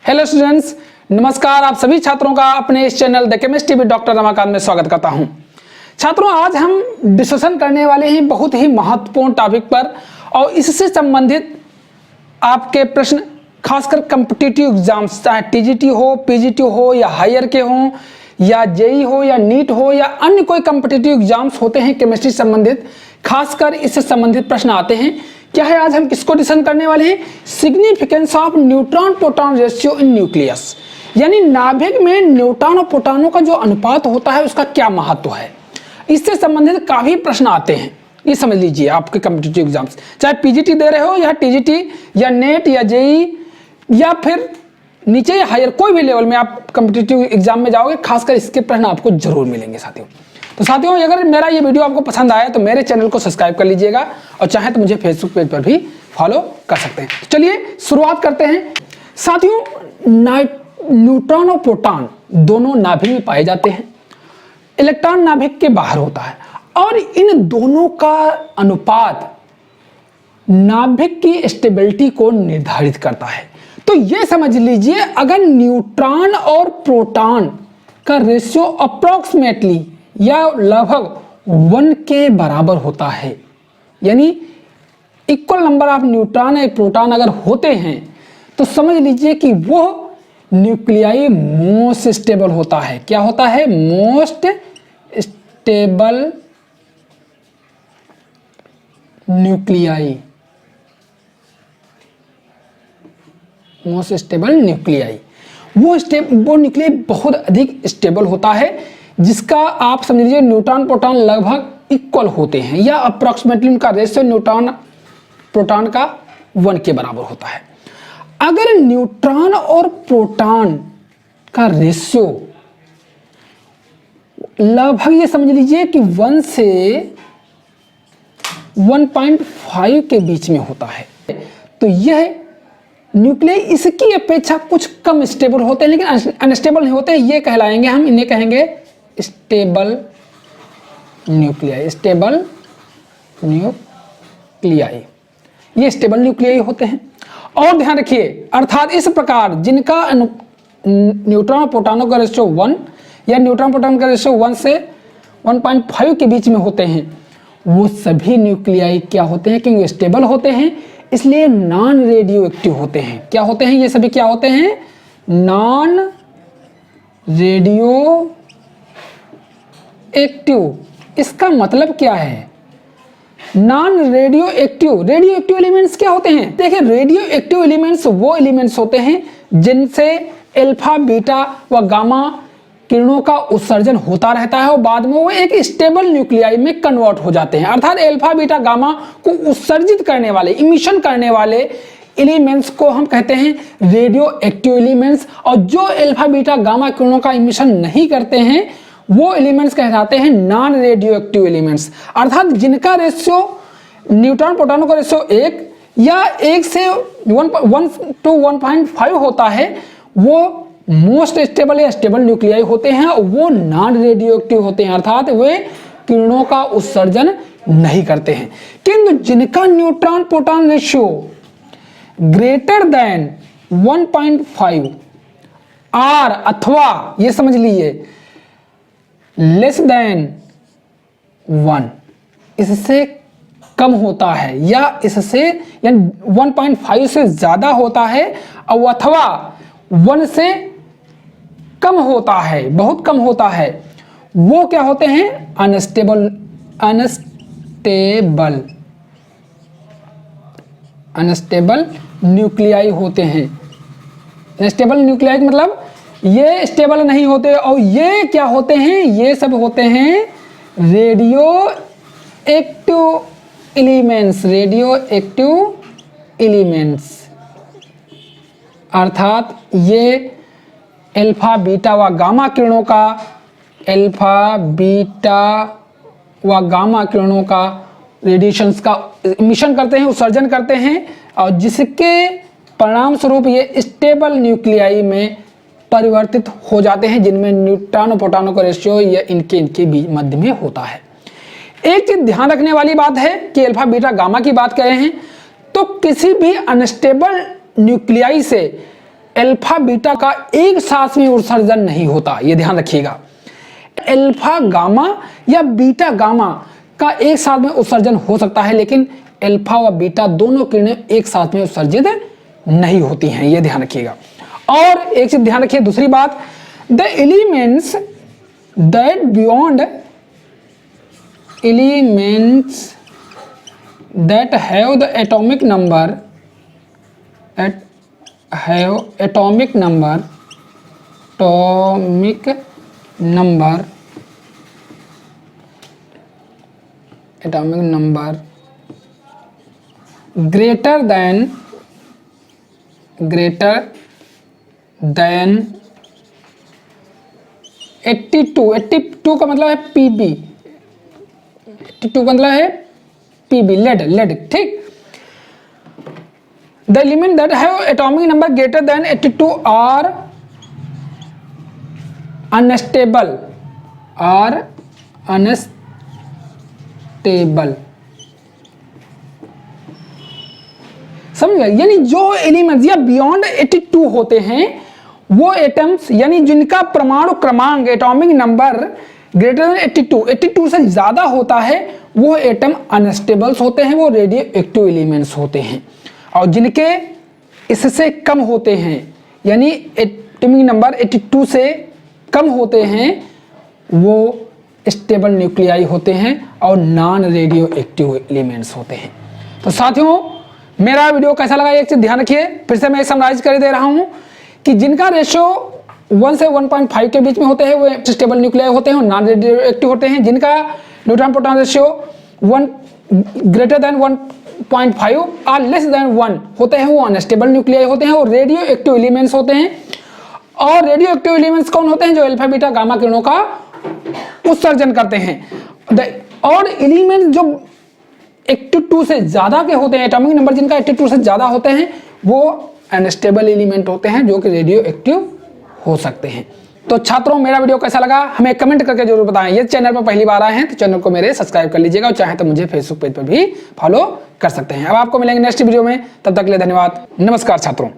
Hello students, नमस्कार। आप सभी छात्रों का अपने इस channel the chemistry with doctor Ramakant में स्वागत करता हूं। छात्रों, आज हम डिस्कशन करने वाले हैं बहुत ही महत्वपूर्ण टॉपिक पर और इससे संबंधित आपके प्रश्न, खासकर कॉम्पिटिटिव एग्जाम्स, चाहे टीजीटी हो, पीजीटी हो या हायर के हों या जेई हो या नीट हो या अन्य कोई कॉम्पिटिटिव एग्जाम्स होते हैं केमिस्ट्री संबंधित, खासकर इससे संबंधित प्रश्न आते हैं। क्या है, आज हम किसको डिस्कशन करने वाले हैं? Significance of neutron proton ratio in nucleus, यानी नाभिक में न्यूट्रॉन और प्रोटॉनों का जो अनुपात होता है उसका क्या महत्व है। इससे संबंधित काफी प्रश्न आते हैं, ये समझ लीजिए। आपके कॉम्पिटिटिव एग्जाम्स, चाहे पीजीटी दे रहे हो या टीजीटी या नेट या जेई या फिर नीचे या हायर, कोई भी लेवल में आप कॉम्पिटिटिव एग्जाम में जाओगे, खासकर इसके प्रश्न आपको जरूर मिलेंगे साथियों। तो साथियों, अगर मेरा ये वीडियो आपको पसंद आया तो मेरे चैनल को सब्सक्राइब कर लीजिएगा और चाहे तो मुझे फेसबुक पेज पर भी फॉलो कर सकते हैं। तो चलिए शुरुआत करते हैं साथियों। न्यूट्रॉन और प्रोटॉन दोनों नाभिक में पाए जाते हैं। इलेक्ट्रॉन नाभिक के बाहर होता है और इन दोनों का अनुपात नाभिक की स्टेबिलिटी को निर्धारित करता है। तो ये समझ लीजिए, अगर न्यूट्रॉन और प्रोटॉन का रेशियो अप्रोक्सीमेटली या लगभग 1 के बराबर होता है, यानी इक्वल नंबर ऑफ न्यूट्रॉन और प्रोटॉन अगर होते हैं, तो समझ लीजिए कि वो न्यूक्लियाई मोस्ट स्टेबल होता है। क्या होता है? Most stable nuclei, most stable nuclei. वो न्यूक्लियाई बहुत अधिक स्टेबल होता है, जिसका आप समझ लीजिए न्यूट्रॉन प्रोटॉन लगभग इक्वल होते हैं या अप्रोक्सीमेटली उनका रेशियो न्यूट्रॉन प्रोटॉन का 1 के बराबर होता है। अगर न्यूट्रॉन और प्रोटॉन का रेशियो लगभग ये समझ लीजिए कि 1 से 1.5 के बीच में होता है, तो यह न्यूक्लियाई इसकी अपेक्षा कुछ कम स्टेबल होते हैं, लेकिन अनस्टेबल नहीं होते। ये कहलाएंगे, हम इन्हें कहेंगे स्टेबल न्यूक्लियाई। स्टेबल न्यूक्लियाई, ये स्टेबल न्यूक्लियाई होते हैं। और ध्यान रखिए, अर्थात इस प्रकार जिनका न्यूट्रॉन प्रोटॉनों का रेशियो 1 या न्यूट्रॉन प्रोटॉन का रेशियो 1 से 1.5 के बीच में होते हैं, वो सभी न्यूक्लियाई क्या होते हैं? क्योंकि स्टेबल होते हैं, इसलिए नॉन रेडियो एक्टिव होते हैं। क्या होते हैं ये सभी? क्या होते हैं? Non radio active. इसका मतलब क्या है? Non radio active. Radio active elements क्या होते हैं? देखिए, रेडियो एक्टिव एलिमेंट्स वो एलिमेंट्स होते हैं जिनसे अल्फा, बीटा व गामा किरणों का उत्सर्जन होता रहता है और बाद में वो एक स्टेबल न्यूक्लियाई में कन्वर्ट हो जाते हैं। अर्थात अल्फा, बीटा, गामा को उत्सर्जित करने वाले, इमिशन करने वाले एलिमेंट्स को हम कहते हैं रेडियो एक्टिव एलिमेंट्स, और जो अल्फा, बीटा, गामा किरणों का इमिशन नहीं करते हैं वो एलिमेंट्स कहलाते हैं नॉन रेडियो एक्टिव एलिमेंट्स। अर्थात जिनका रेशियो न्यूट्रॉन प्रोटॉनों का रेशियो 1 या 1 से 1 to 1.5 होता है, वो मोस्ट स्टेबल या स्टेबल न्यूक्लियाई होते हैं और वो नॉन रेडियो एक्टिव होते हैं, अर्थात वे किरणों का उत्सर्जन नहीं करते हैं। किंतु जिनका neutron proton ratio greater than 1.5 और अथवा ये समझ लीजिए लेस देन 1, इससे कम होता है या इससे यानी 1.5 से ज्यादा होता है और अथवा 1 से कम होता है, बहुत कम होता है, वो क्या होते हैं? अनस्टेबल न्यूक्लियाई होते हैं। अनस्टेबल न्यूक्लियाई मतलब ये स्टेबल नहीं होते, और ये क्या होते हैं? ये सब होते हैं radio active elements. Radio active elements अर्थात ये अल्फा, बीटा व गामा किरणों का, अल्फा, बीटा व गामा किरणों का रेडिएशंस का इमिशन करते हैं, उत्सर्जन करते हैं, और जिसके परिणाम स्वरूप ये स्टेबल न्यूक्लियाई में परिवर्तित हो जाते हैं, जिनमें न्यूट्रॉन और प्रोटॉनों का रेशियो या इनके मध्य में होता है। एक चीज ध्यान रखने वाली बात है कि अल्फा, बीटा, गामा की बात कर रहे हैं, तो किसी भी अनस्टेबल न्यूक्लियाई से अल्फा बीटा का एक साथ में उत्सर्जन नहीं होता, ये ध्यान रखिएगा। अल्फा गामा या बीटा गामा का एक साथ में उत्सर्जन हो सकता है, लेकिन अल्फा व बीटा दोनों किरणें एक साथ में उत्सर्जित नहीं होती हैं, ये ध्यान रखिएगा। और एक चीज ध्यान रखिए, दूसरी बात, the elements that beyond elements that have the atomic number greater than 82 का मतलब है पीबी, 82 का मतलब है पीबी, लेड, ठीक। The element that have atomic number greater than 82 are unstable, समझ गए? यानी जो एलिमेंट्स या बियॉन्ड 82 होते हैं वो एटम्स, यानी जिनका परमाणु क्रमांक एटॉमिक नंबर ग्रेटर देन 82 से ज्यादा होता है, वो एटम अनस्टेबल्स होते हैं, वो रेडियो एक्टिव एलिमेंट्स होते हैं। और जिनके इससे कम होते हैं, यानी एटॉमिक नंबर 82 से कम होते हैं, वो स्टेबल न्यूक्लियाई होते हैं और नॉन रेडियो एक्टिव एलिमेंट्स होते हैं। तो साथियों, मेरा वीडियो कैसा लगा एक चीज ध्यान रखिए, फिर से मैं समराइज कर दे रहा हूं कि जिनका रेशियो 1 से 1.5 के बीच में होते हैं वो स्टेबल न्यूक्लियाई होते हैं और नॉन रेडियो एक्टिव होते हैं। जिनका neutron proton ratio 1 greater than 1.5 और लेस देन 1 होते हैं, वो अनस्टेबल न्यूक्लियाई होते हैं और रेडियो एक्टिव एलिमेंट्स होते हैं। और रेडियो एक्टिव एलिमेंट्स कौन होते हैं? जो अल्फा बीटा गामा किरणों का उत्सर्जन करते हैं। और एलिमेंट जो 82 से ज्यादा के होते हैं, एटॉमिक नंबर जिनका 82 से ज्यादा होते हैं, वो अनस्टेबल एलिमेंट होते हैं जो कि रेडियो एक्टिव हो सकते हैं। तो छात्रों, मेरा वीडियो कैसा लगा हमें कमेंट करके जरूर बताएं। ये चैनल पर पहली बार आए हैं तो चैनल को मेरे सब्सक्राइब कर लीजिएगा और चाहे तो मुझे फेसबुक पेज पर भी फॉलो कर सकते हैं। अब आपको मिलेंगे नेक्स्ट वीडियो में, तब तक के लिए धन्यवाद। नमस्कार छात्रों।